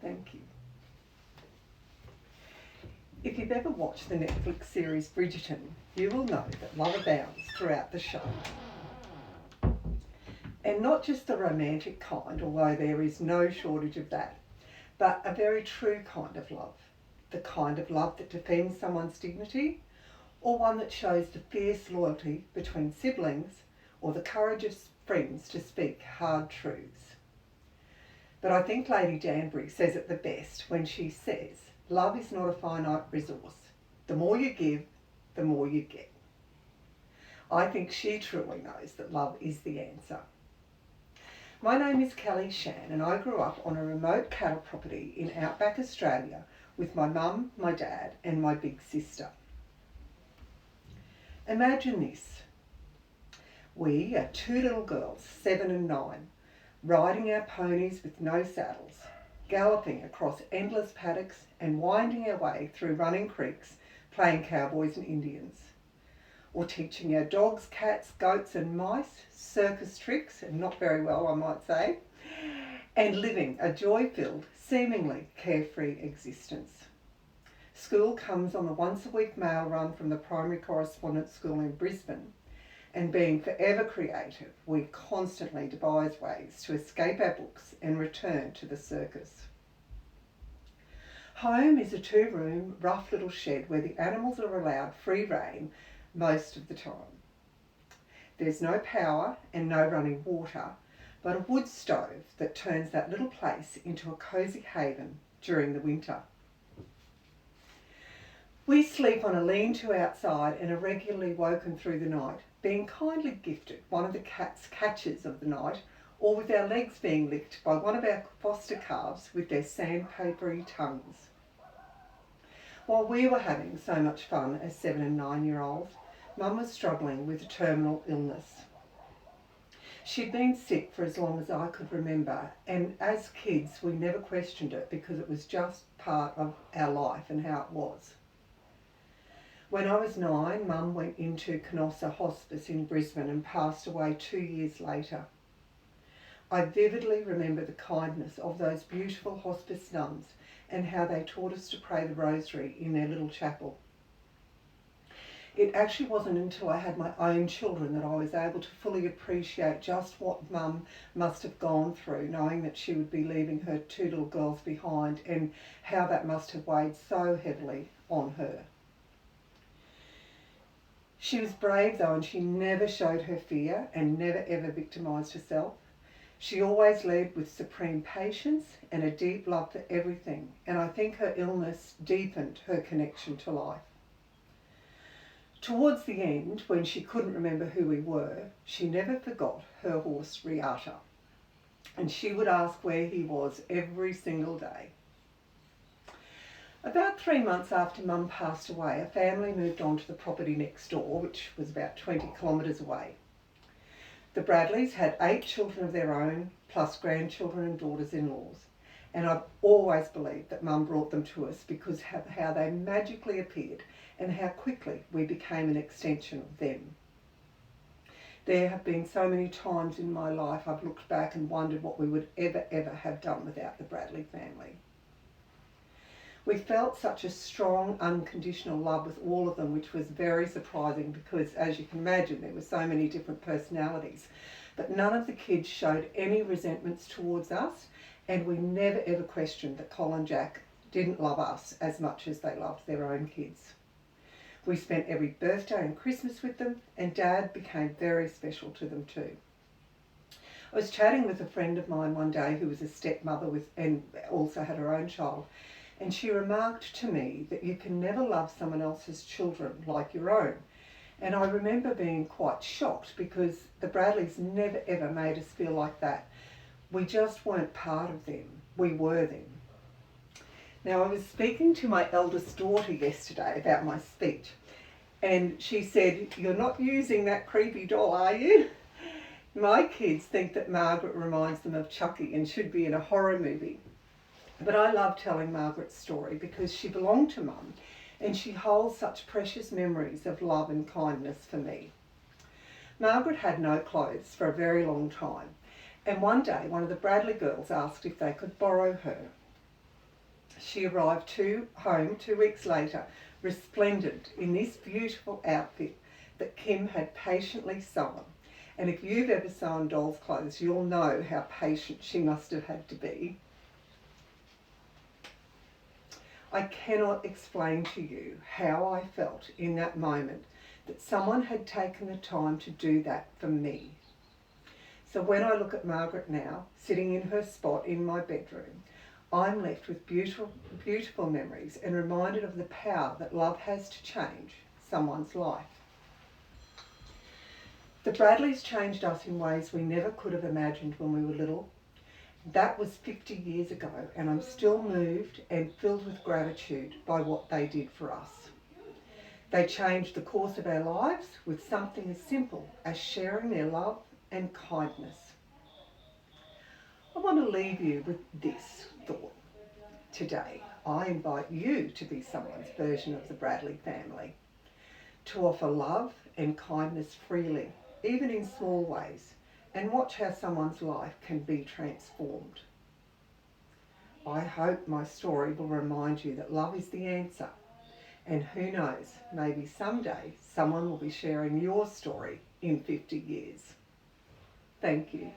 Thank you. If you've ever watched the Netflix series Bridgerton, you will know that love abounds throughout the show. And not just the romantic kind, although there is no shortage of that, but a very true kind of love. The kind of love that defends someone's dignity, or one that shows the fierce loyalty between siblings, or the courage of friends to speak hard truths. But I think Lady Danbury says it the best when she says, love is not a finite resource. The more you give, the more you get. I think she truly knows that love is the answer. My name is Kelly Shan and I grew up on a remote cattle property in outback Australia with my mum, my dad and my big sister. Imagine this. We are two little girls, 7 and 9, riding our ponies with no saddles, galloping across endless paddocks and winding our way through running creeks, playing cowboys and Indians. Or teaching our dogs, cats, goats and mice circus tricks, and not very well I might say, and living a joy-filled, seemingly carefree existence. School comes on the once-a-week mail run from the primary correspondence school in Brisbane, and being forever creative, we constantly devise ways to escape our books and return to the circus. Home is a 2-room, rough little shed where the animals are allowed free rein most of the time. There's no power and no running water, but a wood stove that turns that little place into a cosy haven during the winter. We sleep on a lean-to outside and are regularly woken through the night, being kindly gifted one of the cat's catches of the night, or with our legs being licked by one of our foster calves with their sandpapery tongues. While we were having so much fun as 7 and 9-year-olds, Mum was struggling with a terminal illness. She'd been sick for as long as I could remember, and as kids we never questioned it because it was just part of our life and how it was. When I was 9, Mum went into Canossa Hospice in Brisbane and passed away 2 years later. I vividly remember the kindness of those beautiful hospice nuns and how they taught us to pray the rosary in their little chapel. It actually wasn't until I had my own children that I was able to fully appreciate just what Mum must have gone through, knowing that she would be leaving her 2 little girls behind and how that must have weighed so heavily on her. She was brave though, and she never showed her fear and never ever victimised herself. She always led with supreme patience and a deep love for everything, and I think her illness deepened her connection to life. Towards the end, when she couldn't remember who we were, she never forgot her horse Riata, and she would ask where he was every single day. About 3 months after Mum passed away, a family moved on to the property next door, which was about 20 kilometres away. The Bradleys had 8 children of their own, plus grandchildren and daughters-in-laws, and I've always believed that Mum brought them to us because of how they magically appeared and how quickly we became an extension of them. There have been so many times in my life I've looked back and wondered what we would ever have done without the Bradley family. We felt such a strong, unconditional love with all of them, which was very surprising because, as you can imagine, there were so many different personalities. But none of the kids showed any resentments towards us, and we never ever questioned that Col and Jack didn't love us as much as they loved their own kids. We spent every birthday and Christmas with them, and Dad became very special to them too. I was chatting with a friend of mine one day who was a stepmother and also had her own child, and she remarked to me that you can never love someone else's children like your own. And I remember being quite shocked because the Bradleys never ever made us feel like that. We just weren't part of them, we were them. Now, I was speaking to my eldest daughter yesterday about my speech, and she said, "You're not using that creepy doll, are you?" My kids think that Margaret reminds them of Chucky and should be in a horror movie. But I love telling Margaret's story because she belonged to Mum and she holds such precious memories of love and kindness for me. Margaret had no clothes for a very long time, and one day one of the Bradley girls asked if they could borrow her. She arrived home 2 weeks later, resplendent in this beautiful outfit that Kim had patiently sewn. And if you've ever sewn dolls' clothes, you'll know how patient she must have had to be. I cannot explain to you how I felt in that moment that someone had taken the time to do that for me. So when I look at Margaret now, sitting in her spot in my bedroom, I'm left with beautiful, beautiful memories and reminded of the power that love has to change someone's life. The Bradleys changed us in ways we never could have imagined when we were little. That was 50 years ago, and I'm still moved and filled with gratitude by what they did for us. They changed the course of our lives with something as simple as sharing their love and kindness. I want to leave you with this thought today. I invite you to be someone's version of the Bradley family, to offer love and kindness freely, even in small ways, and watch how someone's life can be transformed. I hope my story will remind you that love is the answer, and who knows, maybe someday someone will be sharing your story in 50 years. Thank you.